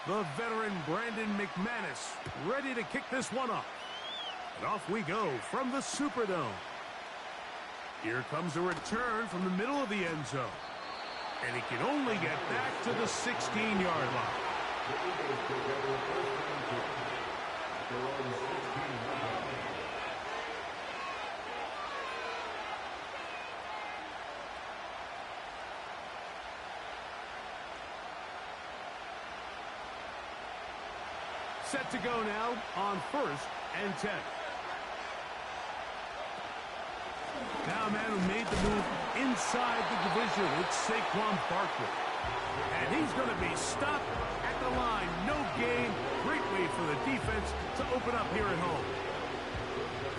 The veteran Brandon McManus ready to kick this one up. And off we go from the Superdome. Here comes a return from the middle of the end zone. And he can only get back to the 16-yard line. Set to go now on 1st and 10. Now a man who made the move inside the division. It's Saquon Barkley. And he's going to be stopped at the line. No gain. Great way for the defense to open up here at home.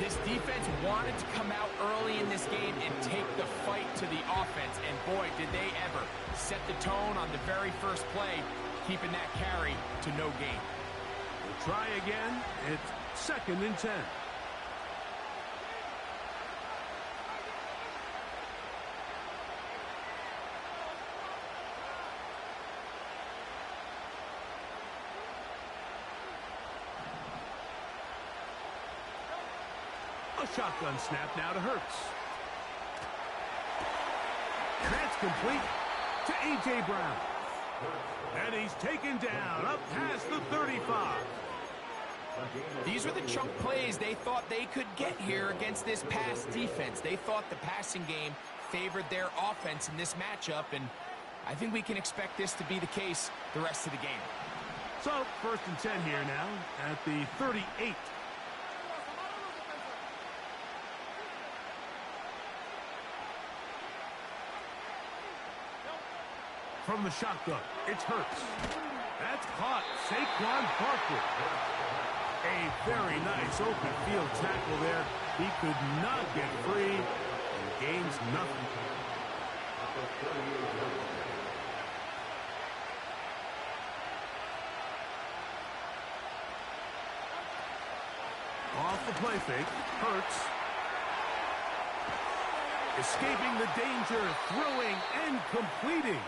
This defense wanted to come out early in this game and take the fight to the offense. And boy, did they ever set the tone on the very first play, keeping that carry to no gain. We'll try again. It's 2nd and 10. A shotgun snap now to Hurts. And that's complete to A.J. Brown. And he's taken down up past the 35. These were the chunk plays they thought they could get here against this pass defense. They thought the passing game favored their offense in this matchup, and I think we can expect this to be the case the rest of the game. So, 1st and 10 here now at the 38. From the shotgun, it's Hurts. That's caught. Saquon Barkley. A very nice open field tackle there. He could not get free and gains nothing. Off the play fake, Hurts. Escaping the danger, throwing and completing.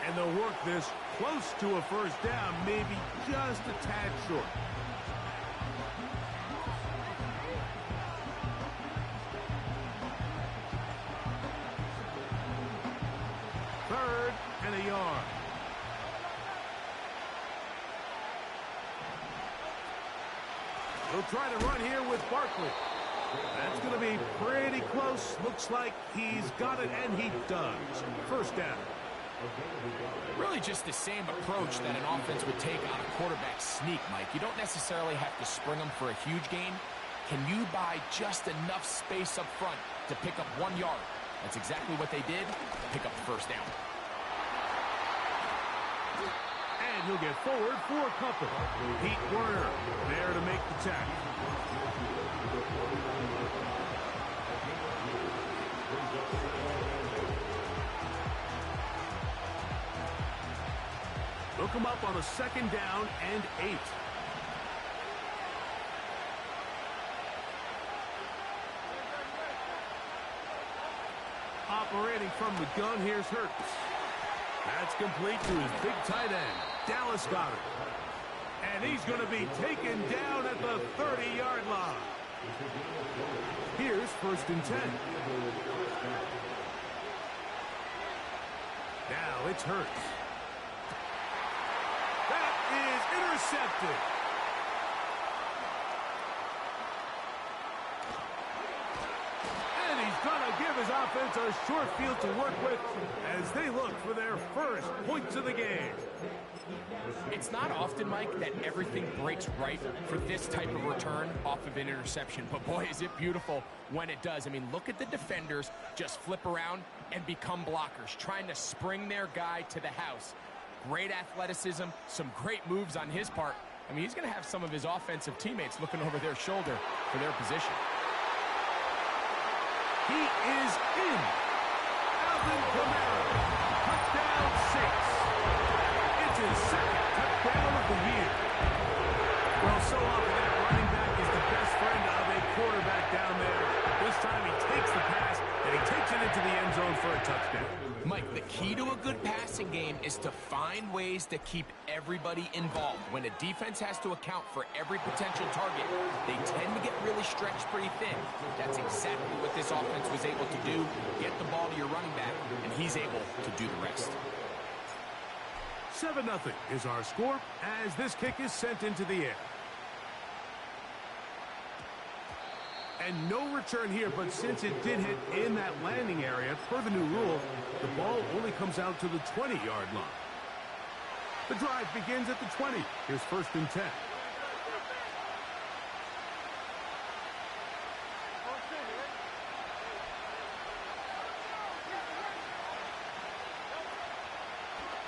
And they'll work this close to a 1st down, maybe just a tad short. Third and a yard. He'll try to run here with Barkley. That's going to be pretty close. Looks like he's got it, and he does. 1st down. Really just the same approach that an offense would take on a quarterback sneak, Mike. You don't necessarily have to spring them for a huge gain. Can you buy just enough space up front to pick up 1 yard? That's exactly what they did. Pick up the 1st down. And he'll get forward for a couple. Pete Werner there to make the tackle. They'll come up on a 2nd down and 8. Operating from the gun, here's Hurts. That's complete to his big tight end, Dallas Goedert. And he's going to be taken down at the 30-yard line. Here's 1st and 10. Now it's Hurts. That is intercepted. And he's going to give his offense a short field to work with as they look for their 1st points of the game. It's not often, Mike, that everything breaks right for this type of return off of an interception. But boy, is it beautiful when it does. I mean, look at the defenders just flip around and become blockers, trying to spring their guy to the house. Great athleticism, some great moves on his part. I mean, he's going to have some of his offensive teammates looking over their shoulder for their position. He is in. Alvin Kamara, touchdown 6. It's his 2nd touchdown of the year. Well, so often that running back is the best friend of a quarterback down there. This time he takes the pass and he takes it into the end zone for a touchdown. Mike, Mike, the key to a good passing game is to find ways to keep everybody involved. When a defense has to account for every potential target, they tend to get really stretched pretty thin. That's exactly what this offense was able to do. Get the ball to your running back, and he's able to do the rest. 7-0 is our score as this kick is sent into the air. And no return here, but since it did hit in that landing area, per the new rule, the ball only comes out to the 20-yard line. The drive begins at the 20. Here's 1st and 10.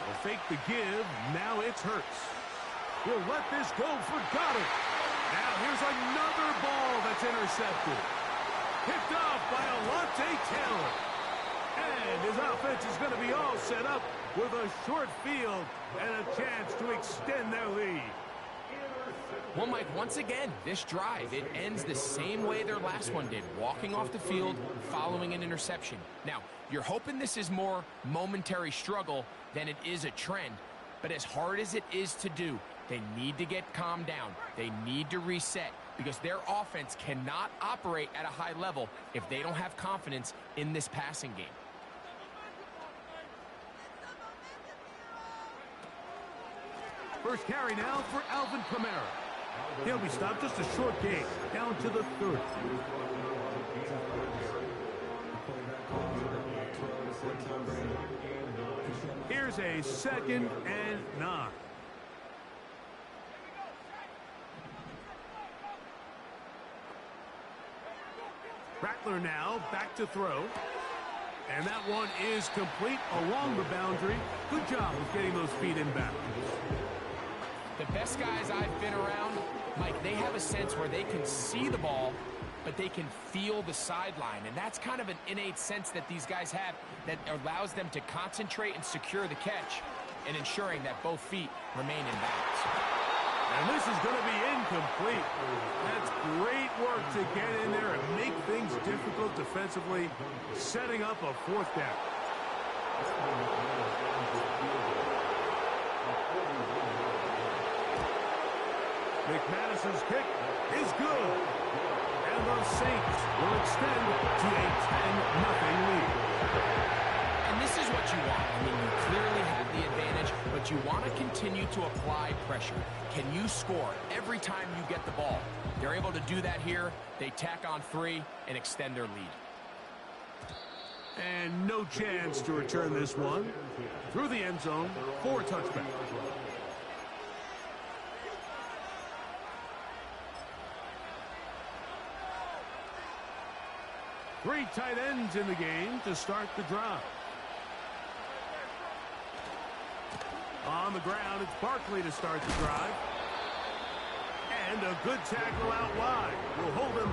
They'll fake the give. Now it's Hurts. He'll let this go for Goddard. Now here's another ball that's intercepted. Picked off by Alontae Taylor. And his offense is going to be all set up with a short field and a chance to extend their lead. Well, Mike, once again, this drive, it ends the same way their last one did, walking off the field, following an interception. Now, you're hoping this is more momentary struggle than it is a trend, but as hard as it is to do, they need to get calmed down. They need to reset because their offense cannot operate at a high level if they don't have confidence in this passing game. First carry now for Alvin Kamara. He'll be stopped, just a short gain, down to the 30. Here's a 2nd and 9. Rattler now back to throw. And that one is complete along the boundary. Good job of getting those feet in back. The best guys I've been around, Mike, they have a sense where they can see the ball, but they can feel the sideline. And that's kind of an innate sense that these guys have that allows them to concentrate and secure the catch and ensuring that both feet remain in bounds. And this is going to be incomplete. That's great work to get in there and make things difficult defensively, setting up a 4th down. McManus's kick is good. And the Saints will extend to a 10-0 lead. And this is what you want. I mean, you clearly have the advantage, but you want to continue to apply pressure. Can you score every time you get the ball? They're able to do that here. They tack on 3 and extend their lead. And no chance to return this one. Through the end zone for a touchback. Three tight ends in the game to start the drive. On the ground, it's Barkley to start the drive. And a good tackle out wide will hold him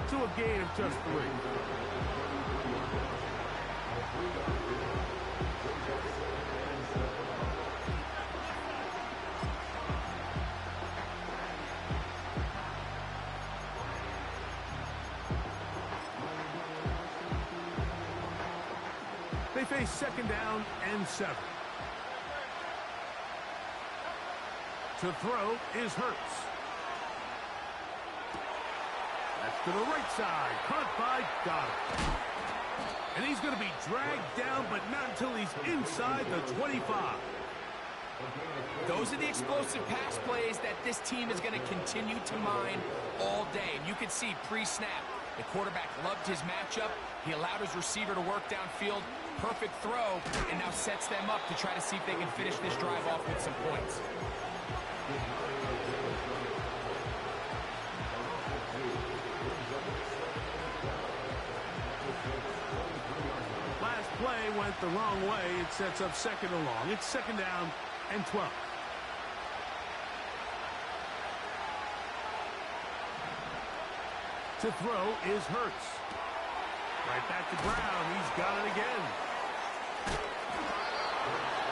to a gain of just 3. They face 2nd down and 7. To throw is Hurts. That's to the right side. Caught by Goddard. And he's going to be dragged down, but not until he's inside the 25. Those are the explosive pass plays that this team is going to continue to mine all day. And you can see pre-snap, the quarterback loved his matchup. He allowed his receiver to work downfield. Perfect throw, and now sets them up to try to see if they can finish this drive off with some points. Last play went the wrong way. It sets up 2nd and long. It's 2nd down and 12. To throw is Hurts. Right back to Brown. He's got it again.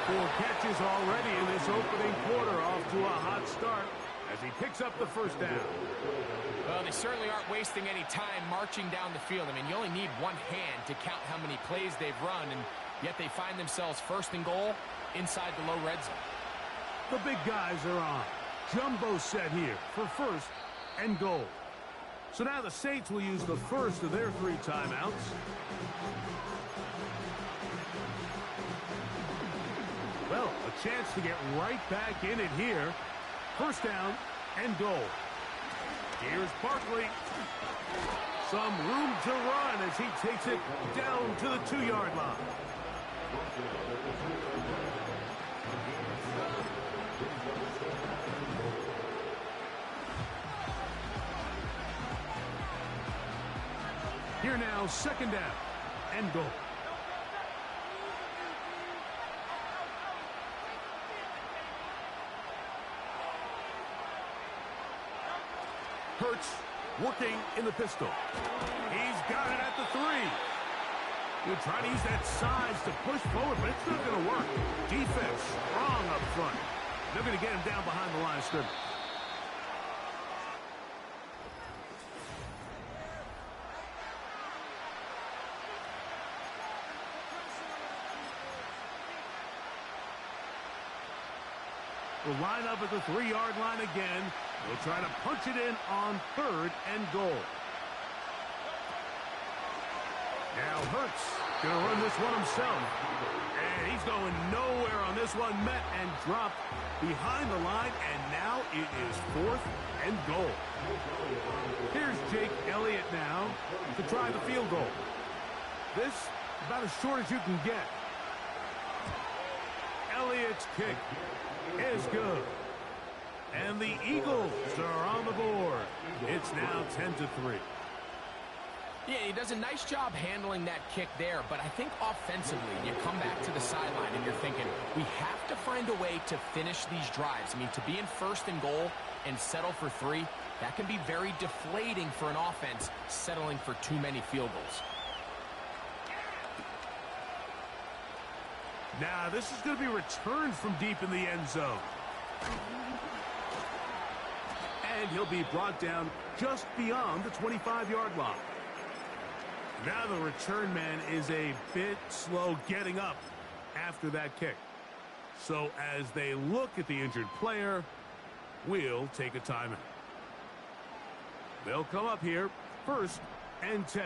4 catches already in this opening quarter, off to a hot start as he picks up the 1st down. Well, they certainly aren't wasting any time marching down the field. I mean, you only need one hand to count how many plays they've run, and Yet they find themselves first and goal inside the low red zone. The big guys are on. Jumbo set here for first and goal. So now the Saints will use the first of their 3 timeouts. Well, a chance to get right back in it here. First down and goal. Here's Barkley. Some room to run as he takes it down to the 2-yard line. Here now, second down and goal. Hurts working in the pistol. He's got it at the 3. He'll try to use that size to push forward, but it's not going to work. Defense strong up front. They're going to get him down behind the line of scrimmage. Will line up at the 3-yard line again. They'll try to punch it in on third and goal. Now Hurts going to run this one himself. And he's going nowhere on this one. Met and dropped behind the line. And now it is fourth and goal. Here's Jake Elliott now to try the field goal. This about as short as you can get. Elliott's kick is good. And the Eagles are on the board. It's now 10-3. Yeah, he does a nice job handling that kick there, but I think offensively, you come back to the sideline and you're thinking, we have to find a way to finish these drives. I mean, to be in first and goal and settle for 3, that can be very deflating for an offense settling for too many field goals. Now, this is going to be returned from deep in the end zone. And he'll be brought down just beyond the 25-yard line. Now the return man is a bit slow getting up after that kick. So as they look at the injured player, we'll take a timeout. They'll come up here, first and 10.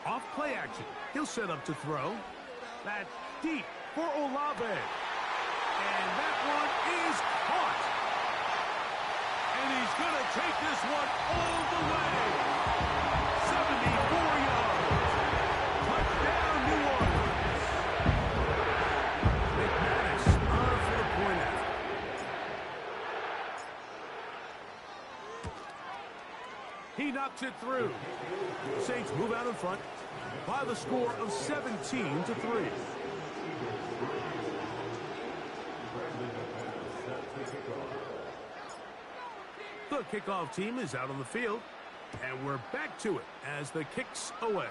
Off play action. He'll set up to throw. That's deep for Olave. And that one is caught. And he's going to take this one all the way. 74 yards. Touchdown, New Orleans. McManus on for the point after. He knocks it through. Saints move out in front by the score of 17-3. The kickoff team is out on the field, and we're back to it as the kick's away.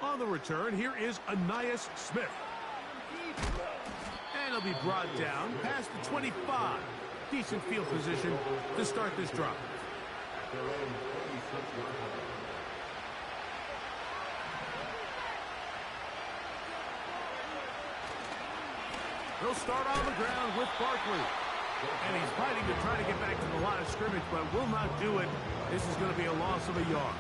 On the return, here is Ainias Smith. And he'll be brought down past the 25. Decent field position to start this drive. They'll start on the ground with Barkley. And he's fighting to try to get back to the line of scrimmage, but will not do it. This is going to be a loss of a yard.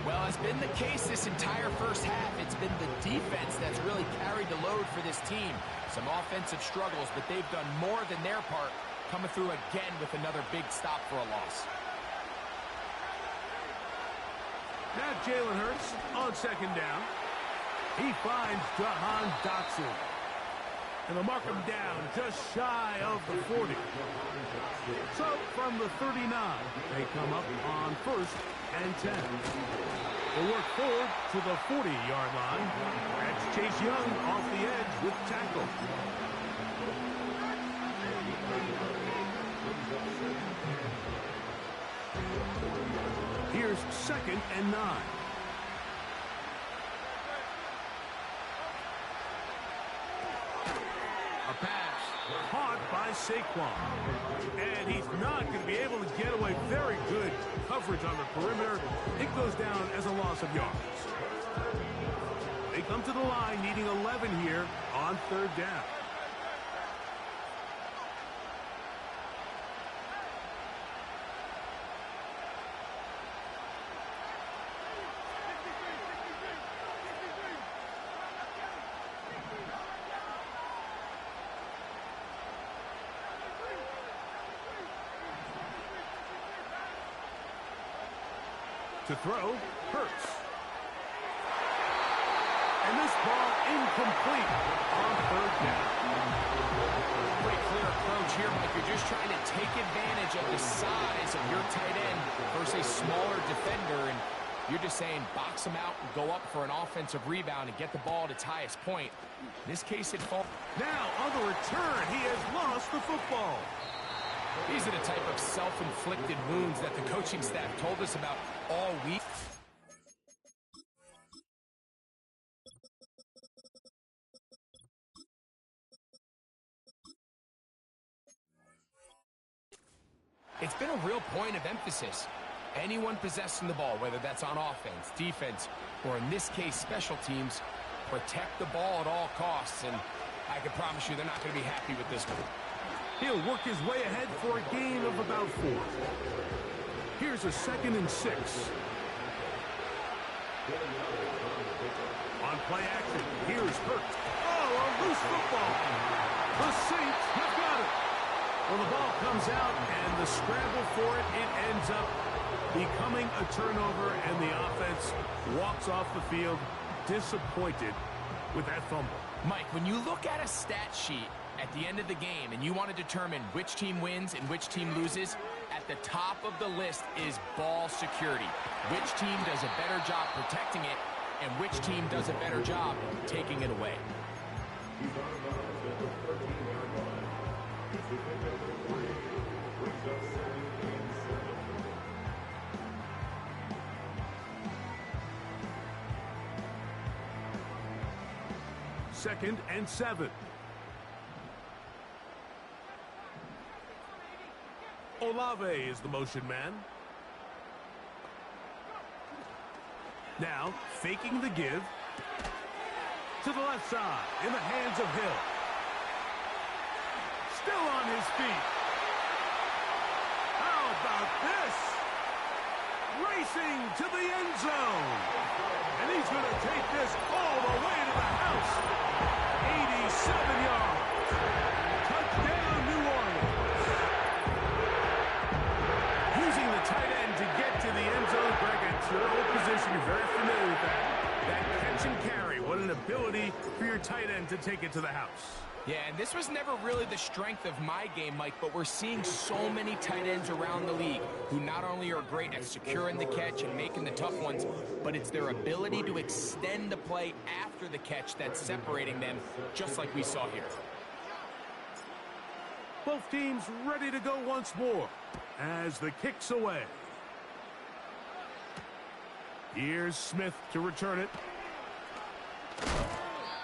Well, it's been the case this entire first half. It's been the defense that's really carried the load for this team. Some offensive struggles, but they've done more than their part, coming through again with another big stop for a loss. Now Jalen Hurts on second down. He finds Jahan Dotson. And they'll mark him down just shy of the 40. So from the 39, they come up on first and 10. They'll work forward to the 40-yard line. That's Chase Young off the edge with tackle. Here's second and 9. A pass caught by Saquon. And he's not going to be able to get away. Very good coverage on the perimeter. It goes down as a loss of yards. They come to the line needing 11 here on third down. To throw, Hurts. And this ball incomplete on third down. Pretty clear approach here, Mike. You're just trying to take advantage of the size of your tight end versus a smaller defender, and you're just saying box him out and go up for an offensive rebound and get the ball at its highest point. In this case, it falls. Now, on the return, he has lost the football. These are the type of self-inflicted wounds that the coaching staff told us about all week. It's been a real point of emphasis. Anyone possessing the ball, whether that's on offense, defense, or in this case, special teams, protect the ball at all costs. And I can promise you they're not going to be happy with this one. He'll work his way ahead for a gain of about 4. Here's a 2nd and 6. On play action, here's Hurts. Oh, a loose football. The Saints have got it. Well, the ball comes out, and the scramble for it, it ends up becoming a turnover, and the offense walks off the field disappointed with that fumble. Mike, when you look at a stat sheet at the end of the game and you want to determine which team wins and which team loses, at the top of the list is ball security. Which team does a better job protecting it and which team does a better job taking it away. Second and 7. Olave is the motion man. Now, faking the give. To the left side, in the hands of Hill. Still on his feet. How about this? Racing to the end zone. And he's going to take this all the way to the house. 87 yards. Touchdown, New Orleans. Using the tight end to get to the end zone. Greg, at your old position, you're very familiar with that. That catch and carry. What an ability for your tight end to take it to the house. Yeah, and this was never really the strength of my game, Mike, but we're seeing so many tight ends around the league who not only are great at securing the catch and making the tough ones, but it's their ability to extend the play after the catch that's separating them, just like we saw here. Both teams ready to go once more as the kick's away. Here's Smith to return it.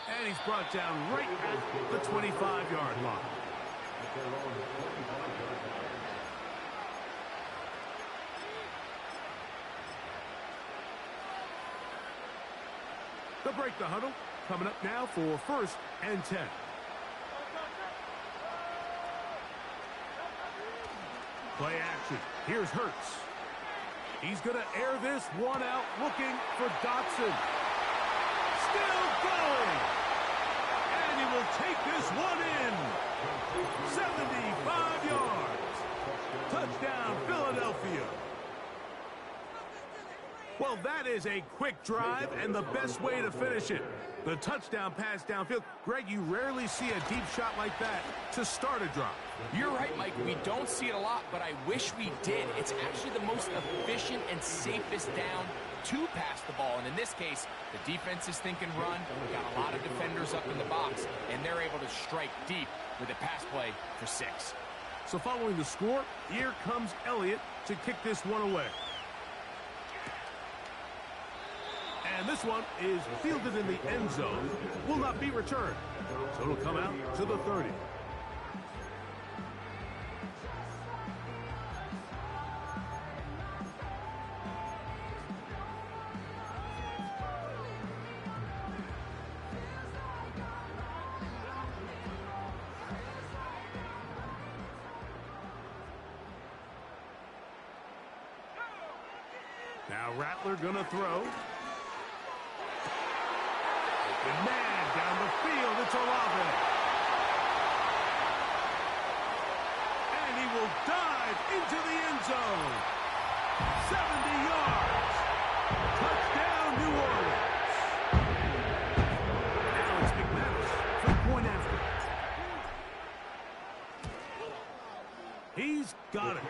And he's brought down right at the 25-yard line. They'll break the huddle. Coming up now for 1st and 10. Play action. Here's Hurts. He's going to air this one out, looking for Dotson. Still going. And he will take this one in. 75 yards. Touchdown, Philadelphia. Well, that is a quick drive and the best way to finish it. The touchdown pass downfield. Greg, you rarely see a deep shot like that to start a drive. You're right, Mike. We don't see it a lot, but I wish we did. It's actually the most efficient and safest down to pass the ball. And in this case, the defense is thinking run. We've got a lot of defenders up in the box, and they're able to strike deep with a pass play for 6. So following the score, here comes Elliott to kick this one away. And this one is fielded in the end zone. Will not be returned. So it'll come out to the 30. Now Rattler gonna throw. Open man down the field. It's Olave. And he will dive into the end zone. 70 yards. Touchdown, New Orleans. Now it's McManus for the point after. He's got it.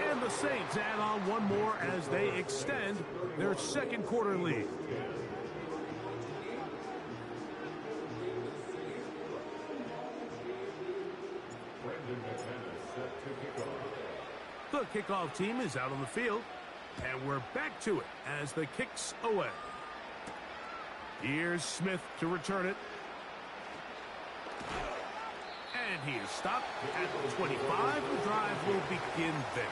And the Saints add on one more as they extend their second quarter lead. The kickoff team is out on the field, and we're back to it as the kick's away. Here's Smith to return it. And he is stopped at the 25. The drive will begin there.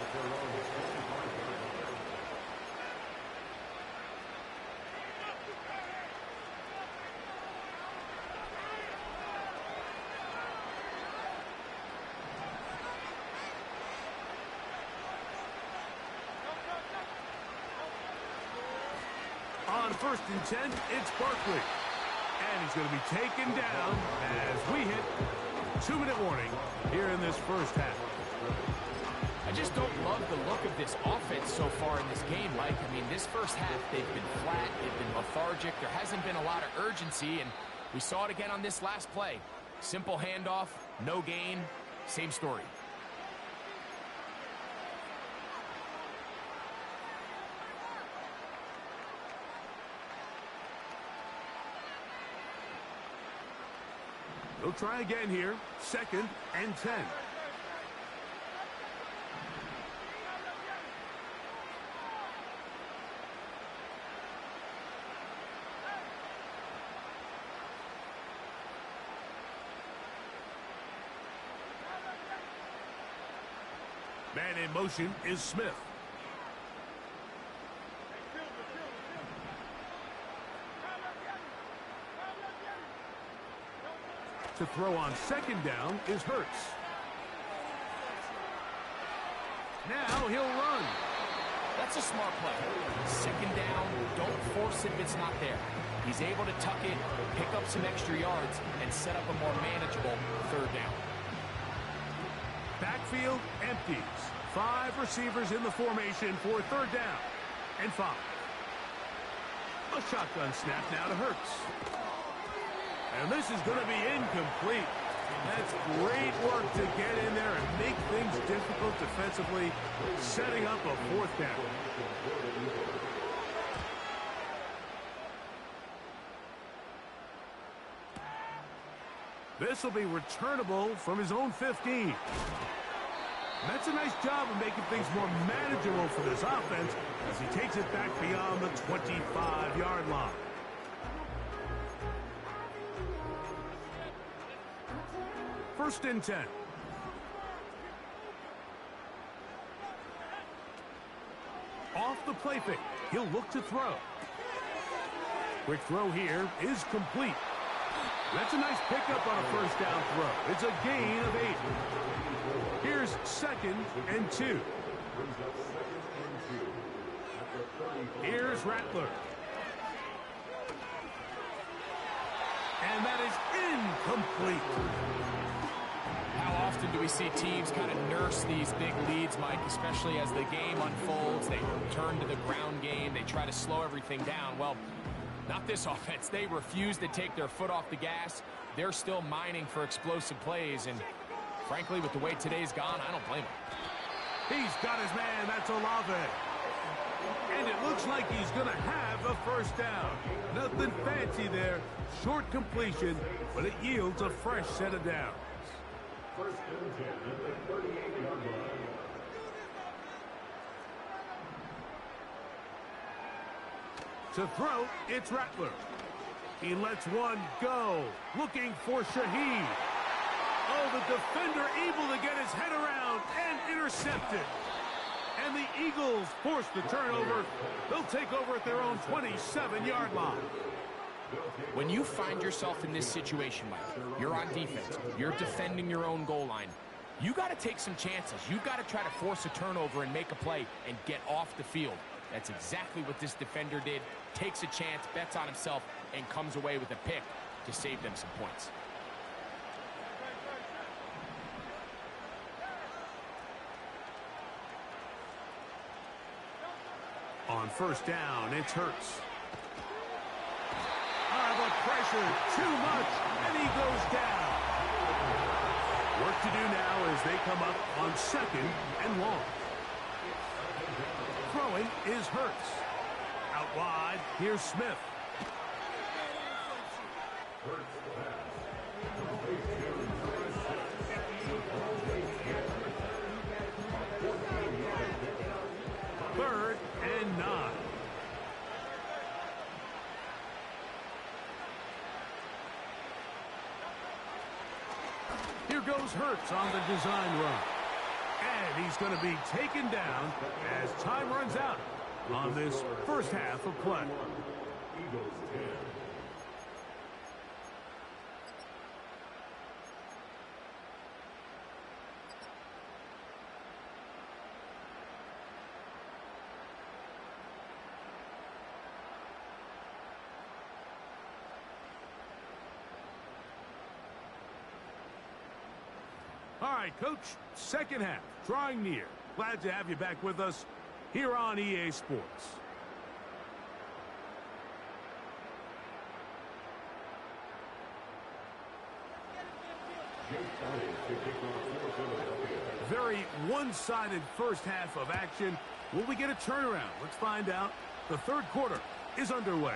On 1st and 10, it's Barkley. And he's going to be taken down as we hit 2-minute warning here in this first half. I just don't love the look of this offense so far in this game, Mike. I mean, this first half, they've been flat, they've been lethargic, there hasn't been a lot of urgency, and we saw it again on this last play. Simple handoff, no gain, same story. They'll try again here. 2nd and 10. Man in motion is Smith. To throw on 2nd down is Hurts. Now he'll run. That's a smart play. 2nd down, don't force it if it's not there. He's able to tuck it, pick up some extra yards, and set up a more manageable 3rd down. Backfield empties. 5 receivers in the formation for 3rd down and 5. A shotgun snap now to Hurts. And this is going to be incomplete. That's great work to get in there and make things difficult defensively, setting up a 4th down. This will be returnable from his own 15. That's a nice job of making things more manageable for this offense as he takes it back beyond the 25-yard line. First and 10. Off the play fake. He'll look to throw. Quick throw here is complete. That's a nice pickup on a 1st down throw. It's a gain of 8. Here's 2nd and 2. Here's Rattler. And that is incomplete. How often do we see teams kind of nurse these big leads, Mike, especially as the game unfolds? They turn to the ground game. They try to slow everything down. Well, not this offense. They refuse to take their foot off the gas. They're still mining for explosive plays, and frankly, with the way today's gone, I don't blame him. He's got his man. That's Olave. And it looks like he's going to have a 1st down. Nothing fancy there. Short completion, but it yields a fresh set of downs. 1st and 10 at the 38-yard line. To throw, it's Rattler. He lets one go. Looking for Shaheed. Oh, the defender able to get his head around and intercept it. And the Eagles force the turnover. They'll take over at their own 27-yard line. When you find yourself in this situation, Mike, you're on defense, you're defending your own goal line, you got to take some chances. You got to try to force a turnover and make a play and get off the field. That's exactly what this defender did. Takes a chance, bets on himself, and comes away with a pick to save them some points. On first down, it's Hurts. The pressure, too much, and he goes down. Work to do now as they come up on 2nd and long. Throwing is Hurts. Out wide, here's Smith. Third and 9. Here goes Hurts on the design run. And he's going to be taken down as time runs out on this first half of play. All right, Coach, second half, drawing near. Glad to have you back with us here on EA Sports. Very one-sided first half of action. Will we get a turnaround? Let's find out. The third quarter is underway.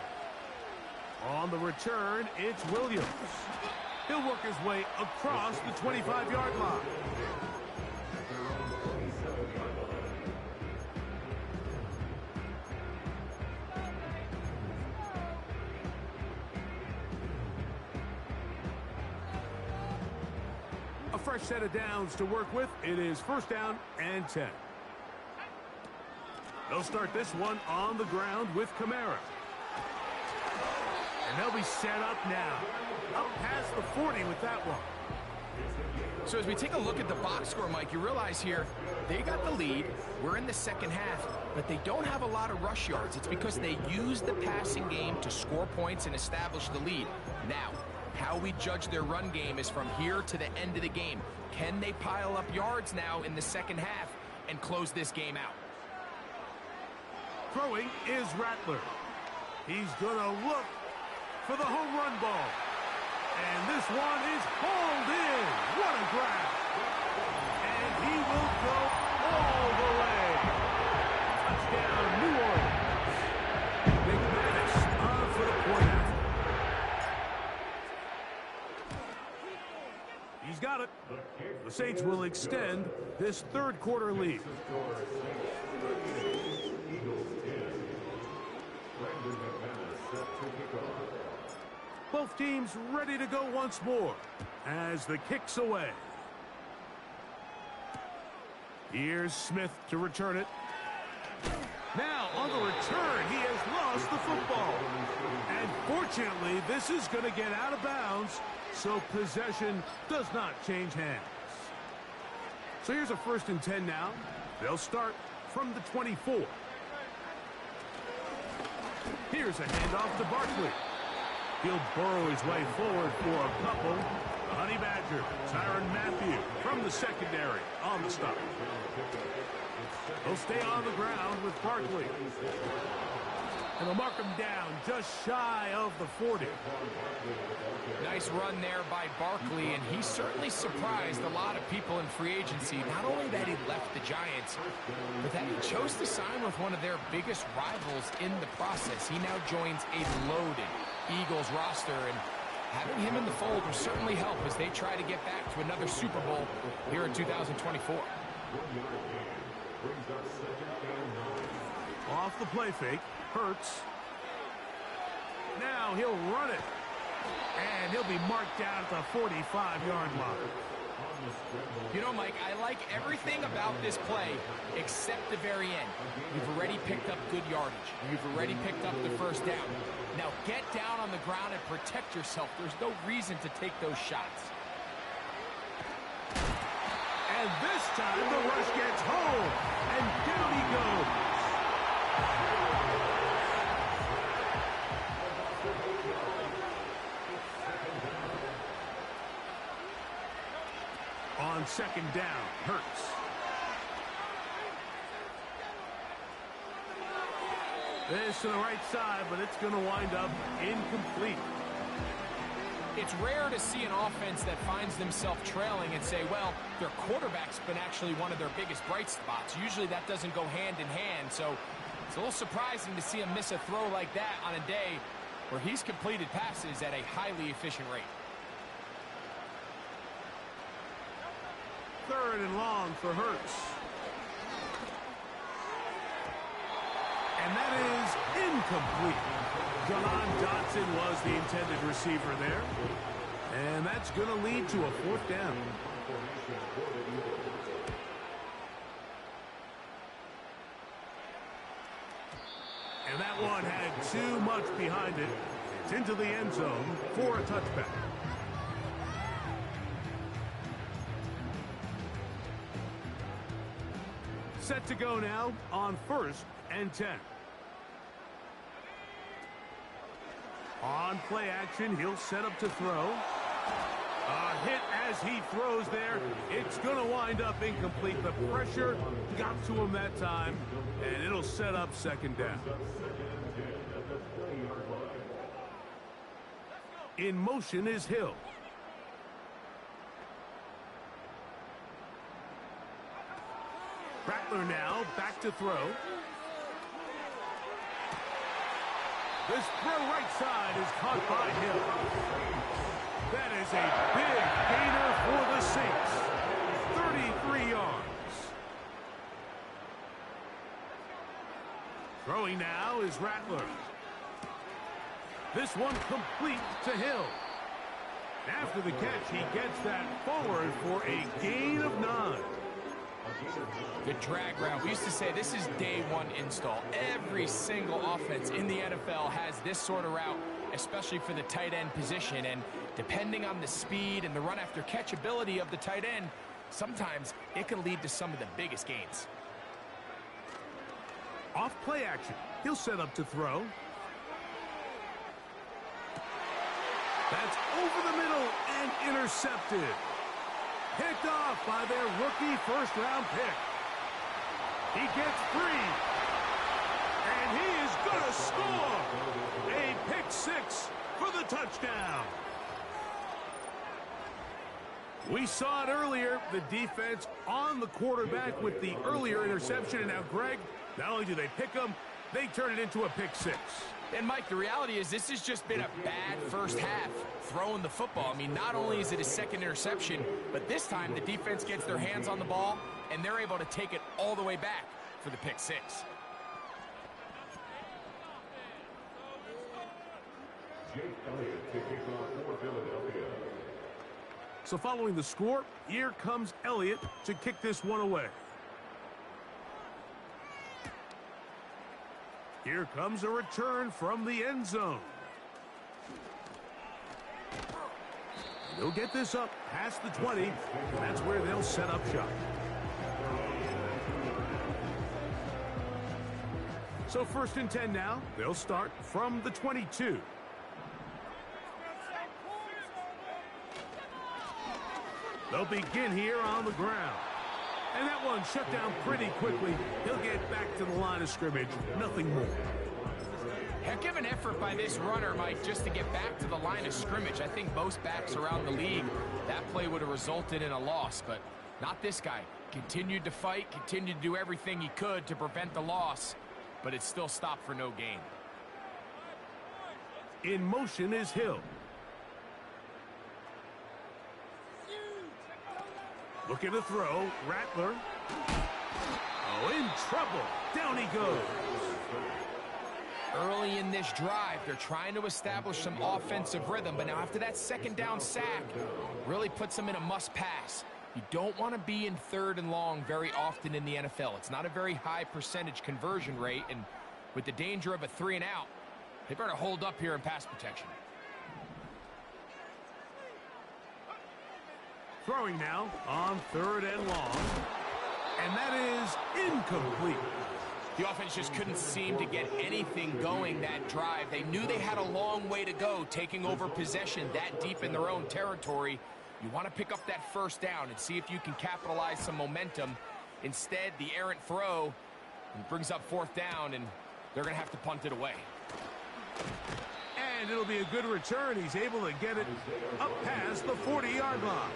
On the return, it's Williams. He'll work his way across the 25-yard line. A fresh set of downs to work with. It is first down and 10. They'll start this one on the ground with Kamara. And they'll be set up now. Up past the 40 with that one. So as we take a look at the box score, Mike, you realize here they got the lead. We're in the second half, but they don't have a lot of rush yards. It's because they use the passing game to score points and establish the lead. Now, how we judge their run game is from here to the end of the game. Can they pile up yards now in the second half and close this game out? Throwing is Rattler. He's going to look for the home run ball. And this one is hauled in. What a grab. And he will go all the way. Touchdown, New Orleans. McManus on for the point after. He's got it. The Saints will extend this third quarter lead. Both teams ready to go once more as the kick's away. Here's Smith to return it. Now on the return, he has lost the football. And fortunately, this is going to get out of bounds, so possession does not change hands. So here's a 1st and 10 now. They'll start from the 24. Here's a handoff to Barkley. He'll burrow his way forward for a couple. The Honey Badger, Tyrann Mathieu from the secondary on the stop. He'll stay on the ground with Barkley. And they'll mark him down just shy of the 40. Nice run there by Barkley, and he certainly surprised a lot of people in free agency. Not only that he left the Giants, but that he chose to sign with one of their biggest rivals in the process. He now joins a loaded Eagles roster, and having him in the fold will certainly help as they try to get back to another Super Bowl here in 2024. Off the play fake, Hurts. Now he'll run it. And he'll be marked down at the 45-yard line. You know, Mike, I like everything about this play except the very end. You've already picked up good yardage. You've already picked up the first down. Now get down on the ground and protect yourself. There's no reason to take those shots. And this time the rush gets home. And down he goes. On second down, Hurts. This to the right side, but it's going to wind up incomplete. It's rare to see an offense that finds themselves trailing and say, well, their quarterback's been actually one of their biggest bright spots. Usually that doesn't go hand in hand, so it's a little surprising to see him miss a throw like that on a day where he's completed passes at a highly efficient rate. Third and long for Hurts. And that is incomplete. John Dotson was the intended receiver there. And that's going to lead to a fourth down. And that one had too much behind it. It's into the end zone for a touchback. Set to go now on 1st and 10. On play action, he'll set up to throw. A hit as he throws there. It's going to wind up incomplete. The pressure got to him that time, and it'll set up second down. In motion is Hill. Rattler now back to throw. This throw right side is caught by Hill. That is a big gainer for the Saints. 33 yards. Throwing now is Rattler. This one complete to Hill. After the catch, he gets that forward for a gain of 9. The drag route. We used to say this is day one install. Every single offense in the NFL has this sort of route, especially for the tight end position. And depending on the speed and the run after catch ability of the tight end, sometimes it can lead to some of the biggest gains. Off play action. He'll set up to throw. That's over the middle and intercepted. Picked off by their rookie first-round pick. He gets 3. And he is going to score. A pick 6 for the touchdown. We saw it earlier, the defense on the quarterback with the earlier interception. And now, Greg, not only do they pick him, they turn it into a pick 6. And, Mike, the reality is this has just been a bad first half throwing the football. I mean, not only is it a second interception, but this time the defense gets their hands on the ball, and they're able to take it all the way back for the pick 6. So following the score, here comes Elliott to kick this one away. Here comes a return from the end zone. They'll get this up past the 20, and that's where they'll set up shop. So 1st and 10 now. They'll start from the 22. They'll begin here on the ground. And that one shut down pretty quickly. He'll get back to the line of scrimmage. Nothing more. Heck of an effort by this runner, Mike, just to get back to the line of scrimmage. I think most backs around the league, that play would have resulted in a loss, but not this guy. Continued to fight, continued to do everything he could to prevent the loss, but it still stopped for no gain. In motion is Hill. Looking to throw, Rattler. Oh, in trouble. Down he goes. Early in this drive, they're trying to establish some offensive rhythm, but now after that second down sack, really puts them in a must-pass. You don't want to be in 3rd and long very often in the NFL. It's not a very high percentage conversion rate, and with the danger of a 3 and out, they better hold up here in pass protection. Throwing now on 3rd and long. And that is incomplete. The offense just couldn't seem to get anything going that drive. They knew they had a long way to go, taking over possession that deep in their own territory. You want to pick up that first down and see if you can capitalize some momentum. Instead, the errant throw brings up fourth down, and they're going to have to punt it away. And it'll be a good return. He's able to get it up past the 40-yard line.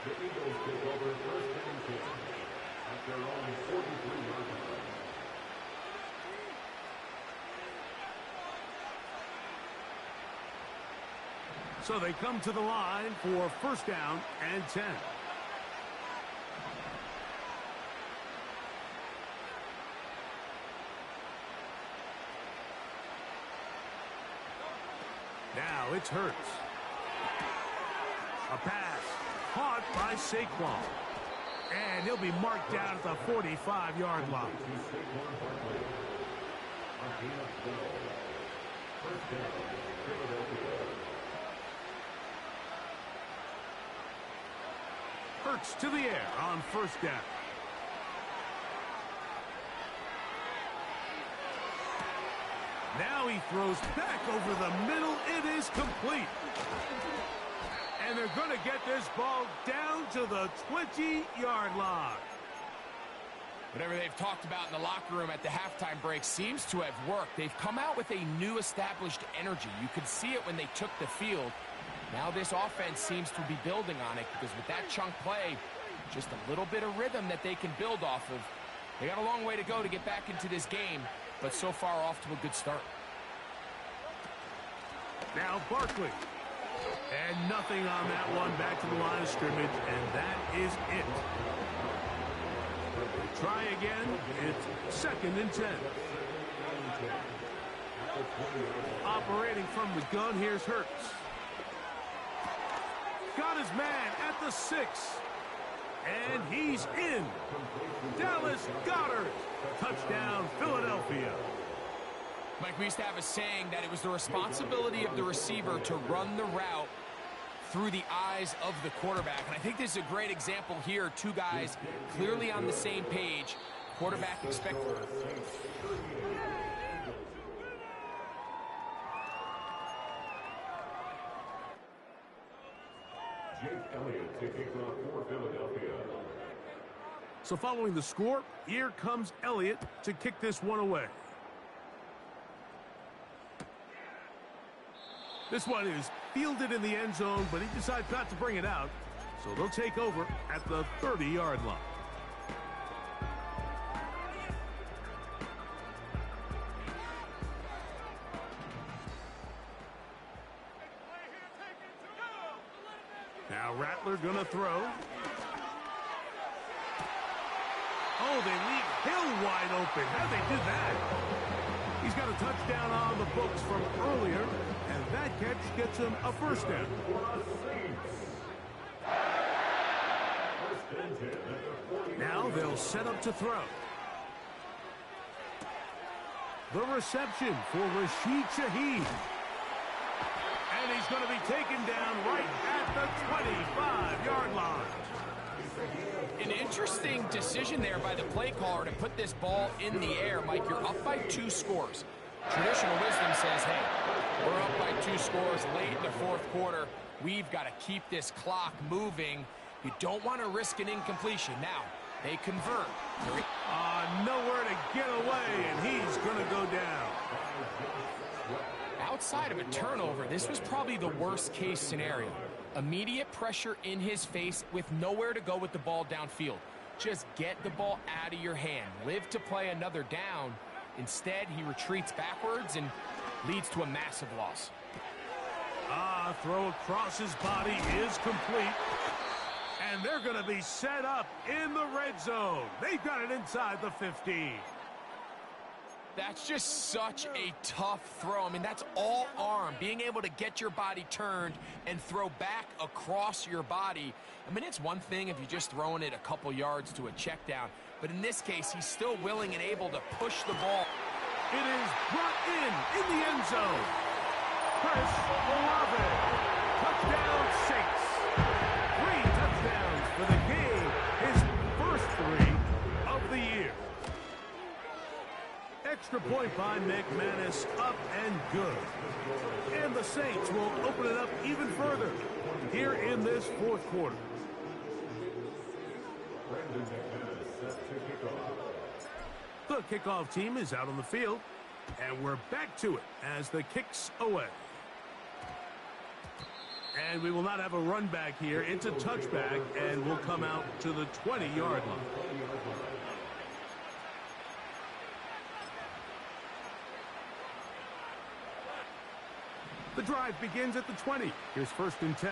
The Eagles take over first and 10 at their own 43-yard line. So they come to the line for first down and 10. Now it's Hurts. A pass caught by Saquon. And he'll be marked down at the 45-yard line. Hurts to the air on first down. Now he throws back over the middle. It is complete. And they're going to get this ball down to the 20-yard line. Whatever they've talked about in the locker room at the halftime break seems to have worked. They've come out with a new established energy. You could see it when they took the field. Now this offense seems to be building on it because with that chunk play, just a little bit of rhythm that they can build off of. They got a long way to go to get back into this game, but so far off to a good start. Now Barkley. And nothing on that one. Back to the line of scrimmage, and that is it. Try again. It's second and 10. Operating from the gun, here's Hurts. Got his man at the 6. And he's in. Dallas Goedert. Touchdown, Philadelphia. Mike, we used to have a saying that it was the responsibility of the receiver to run the route through the eyes of the quarterback. And I think this is a great example here. Two guys clearly on the same page. Quarterback expected. Jake Elliott taking off for Philadelphia. So following the score, here comes Elliott to kick this one away. This one is fielded in the end zone, but he decides not to bring it out. So they'll take over at the 30-yard line. Now Rattler gonna throw. Oh, they leave Hill wide open. How'd they do that? He's got a touchdown on the books from earlier, and that catch gets him a first down. Now they'll set up to throw. The reception for Rashid Shaheed. And he's going to be taken down right at the 25-yard line. An interesting decision there by the play caller to put this ball in the air. Mike, you're up by 2 scores. Traditional wisdom says, hey, we're up by 2 scores late in the fourth quarter. We've got to keep this clock moving. You don't want to risk an incompletion. Now, they convert. Nowhere to get away, and he's going to go down. Outside of a turnover, this was probably the worst-case scenario. Immediate pressure in his face with nowhere to go with the ball downfield. Just get the ball out of your hand. Live to play another down. Instead, he retreats backwards and leads to a massive loss. Throw across his body is complete. And they're going to be set up in the red zone. They've got it inside the 15. That's just such a tough throw. I mean, that's all arm. Being able to get your body turned and throw back across your body. I mean, it's one thing if you're just throwing it a couple yards to a check down. But in this case, he's still willing and able to push the ball. It is brought in the end zone. Chris Olave. Touchdown Saints. 3 touchdowns for the game. His first 3 of the year. Extra point by McManus, up and good. And the Saints will open it up even further here in this fourth quarter. The kickoff team is out on the field, and we're back to it as the kick's away. And we will not have a run back here. It's a touchback, and we'll come out to the 20-yard line. The drive begins at the 20. Here's 1st and 10.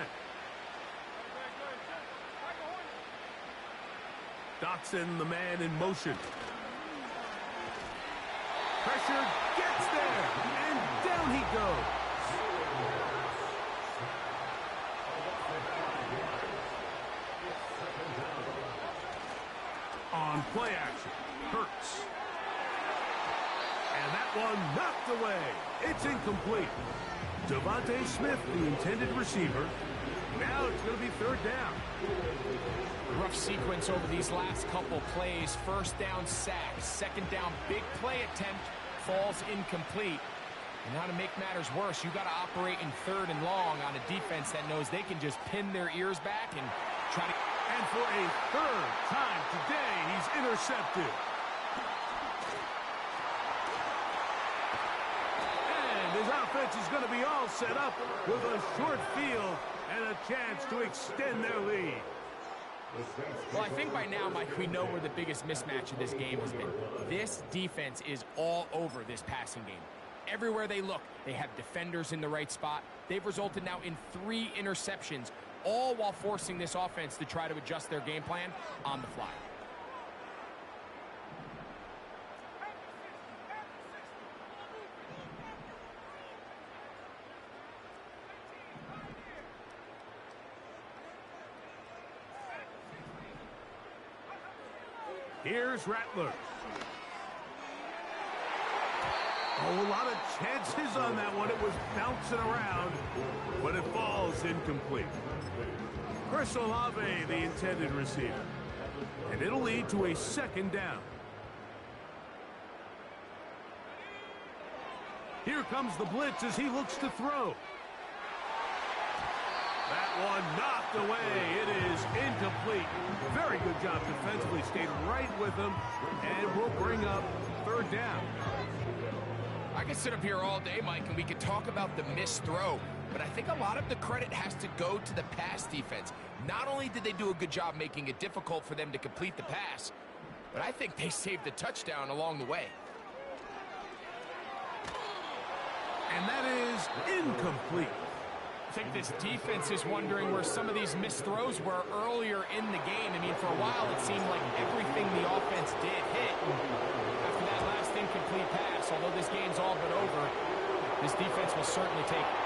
Dotson, the man in motion. Pressure gets there, and down he goes. On play action, Hurts. And that one knocked away. It's incomplete. Devontae Smith, the intended receiver. Now it's going to be 3rd down. Rough sequence over these last couple plays. 1st down sack, 2nd down big play attempt, falls incomplete. And now to make matters worse, you got to operate in 3rd and long on a defense that knows they can just pin their ears back and try to... And for a 3rd time today, he's intercepted. His offense is going to be all set up with a short field and a chance to extend their lead. Well, I think by now, Mike, we know where the biggest mismatch of this game has been. This defense is all over this passing game. Everywhere they look, they have defenders in the right spot. They've resulted now in 3 interceptions, all while forcing this offense to try to adjust their game plan on the fly. Here's Rattler. Oh, a lot of chances on that one. It was bouncing around, but it falls incomplete. Chris Olave, the intended receiver. And it'll lead to a 2nd down. Here comes the blitz as he looks to throw. That one knocked away. It is incomplete. Very good job defensively. Stayed right with him. And we'll bring up 3rd down. I could sit up here all day, Mike, and we could talk about the missed throw. But I think a lot of the credit has to go to the pass defense. Not only did they do a good job making it difficult for them to complete the pass, but I think they saved the touchdown along the way. And that is incomplete. I think this defense is wondering where some of these missed throws were earlier in the game. I mean, for a while, it seemed like everything the offense did hit. After that last incomplete pass, although this game's all but over, this defense will certainly take it.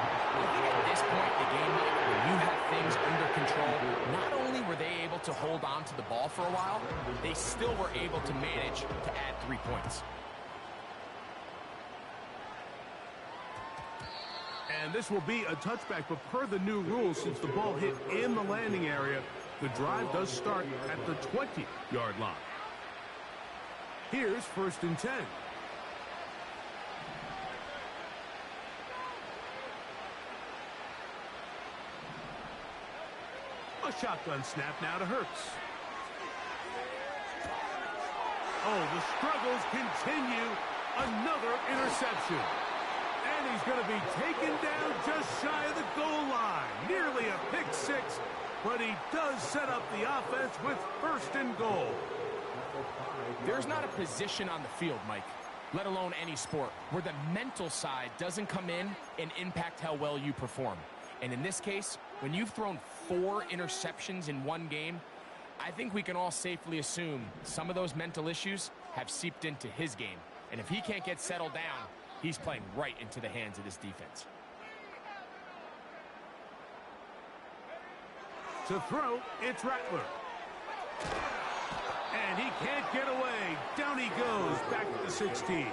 I think at this point in the game, when you have things under control, not only were they able to hold on to the ball for a while, they still were able to manage to add 3 points. And this will be a touchback, but per the new rules, since the ball hit in the landing area, the drive does start at the 20-yard line. Here's 1st and 10. A shotgun snap now to Hurts. Oh, the struggles continue. Another interception. And he's going to be taken down just shy of the goal line. Nearly a pick 6, but he does set up the offense with 1st and goal. There's not a position on the field, Mike, let alone any sport, where the mental side doesn't come in and impact how well you perform. And in this case, when you've thrown 4 interceptions in one game, I think we can all safely assume some of those mental issues have seeped into his game. And if he can't get settled down, he's playing right into the hands of this defense. To throw, it's Rattler. And he can't get away. Down he goes, back at the 16.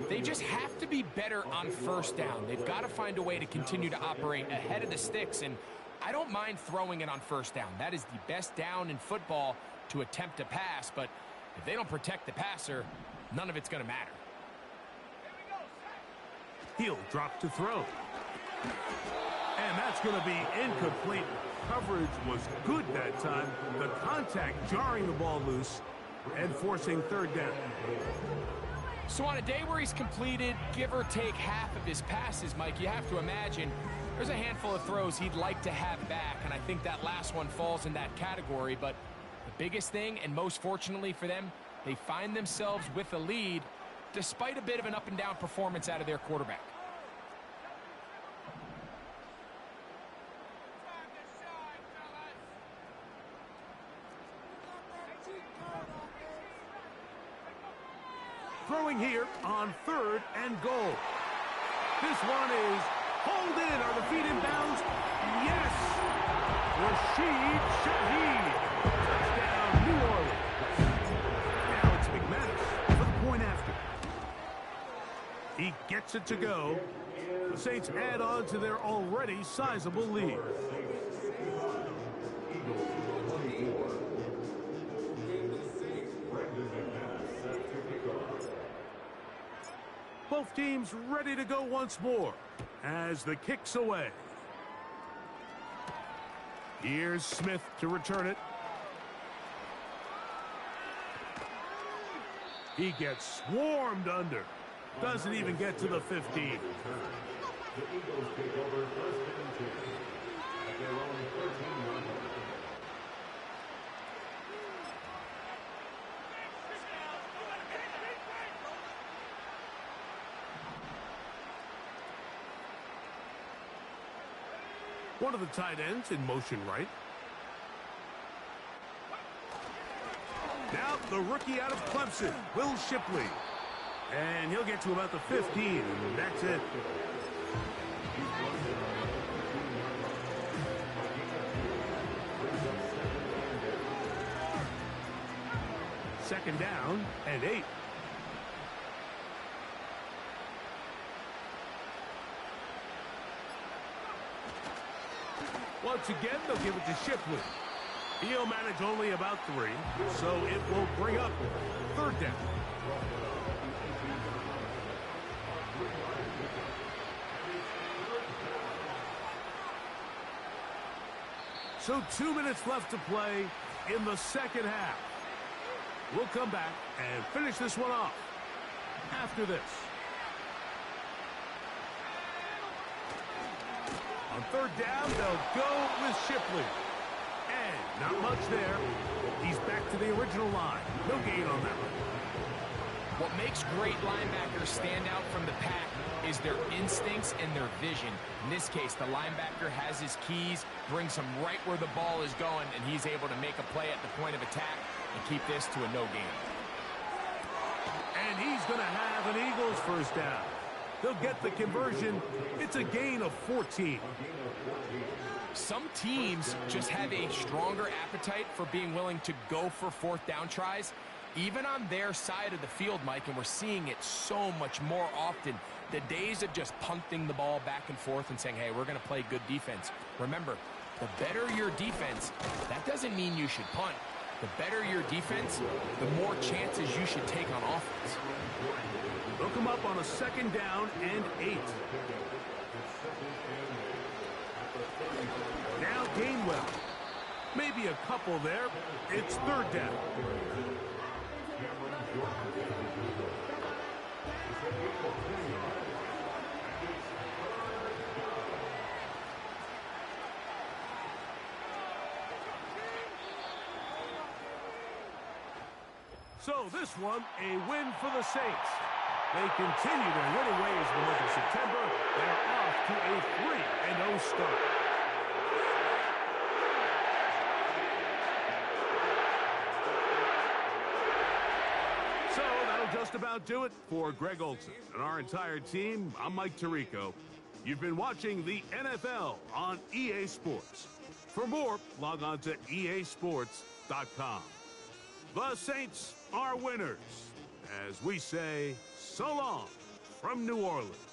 They just have to be better on 1st down. They've got to find a way to continue to operate ahead of the sticks, and I don't mind throwing it on 1st down. That is the best down in football to attempt a pass, but If they don't protect the passer, none of it's going to matter. He'll drop to throw. And that's going to be incomplete. Coverage was good that time. The contact jarring the ball loose and forcing third down. So on a day where he's completed, give or take half of his passes, Mike, you have to imagine there's a handful of throws he'd like to have back, and I think that last one falls in that category. But the biggest thing, and most fortunately for them, they find themselves with a lead despite a bit of an up-and-down performance out of their quarterback. Throwing here on 3rd and goal. This one is hauled in. Are the feet in bounds? Yes! Rashid Shaheed. Touchdown, New Orleans. Now it's McManus for the point after. He gets it to go. The Saints add on to their already sizable lead. Both teams ready to go once more as the kick's away. Here's Smith to return it. He gets swarmed under. Doesn't even get to the 15. The Eagles take over 1st and 10 at their own 13-yard line. One of the tight ends in motion right. Now the rookie out of Clemson, Will Shipley. And he'll get to about the 15, and that's it. Second down and 8. Once again, they'll give it to Shipley. He'll manage only about 3, so it will bring up 3rd down. So 2 minutes left to play in the second half. We'll come back and finish this one off after this. On 3rd down, they'll go with Shipley. And not much there. He's back to the original line. No gain on that one. What makes great linebackers stand out from the pack is their instincts and their vision. In this case, the linebacker has his keys, brings him right where the ball is going, and he's able to make a play at the point of attack and keep this to a no gain. And he's going to have an Eagles first down. They'll get the conversion. It's a gain of 14. Some teams just have a stronger appetite for being willing to go for 4th down tries, even on their side of the field, Mike, and we're seeing it so much more often. The days of just punting the ball back and forth and saying, hey, we're going to play good defense. Remember, the better your defense, that doesn't mean you should punt. The better your defense, the more chances you should take on offense. They'll come up on a 2nd down and 8. Now Gainwell. Maybe a couple there. It's 3rd down. So this one, a win for the Saints. They continue their winning ways in the month of September. They're off to a 3-0 start. So that'll just about do it for Greg Olsen and our entire team. I'm Mike Tirico. You've been watching the NFL on EA Sports. For more, log on to easports.com. The Saints are winners, as we say so long from New Orleans.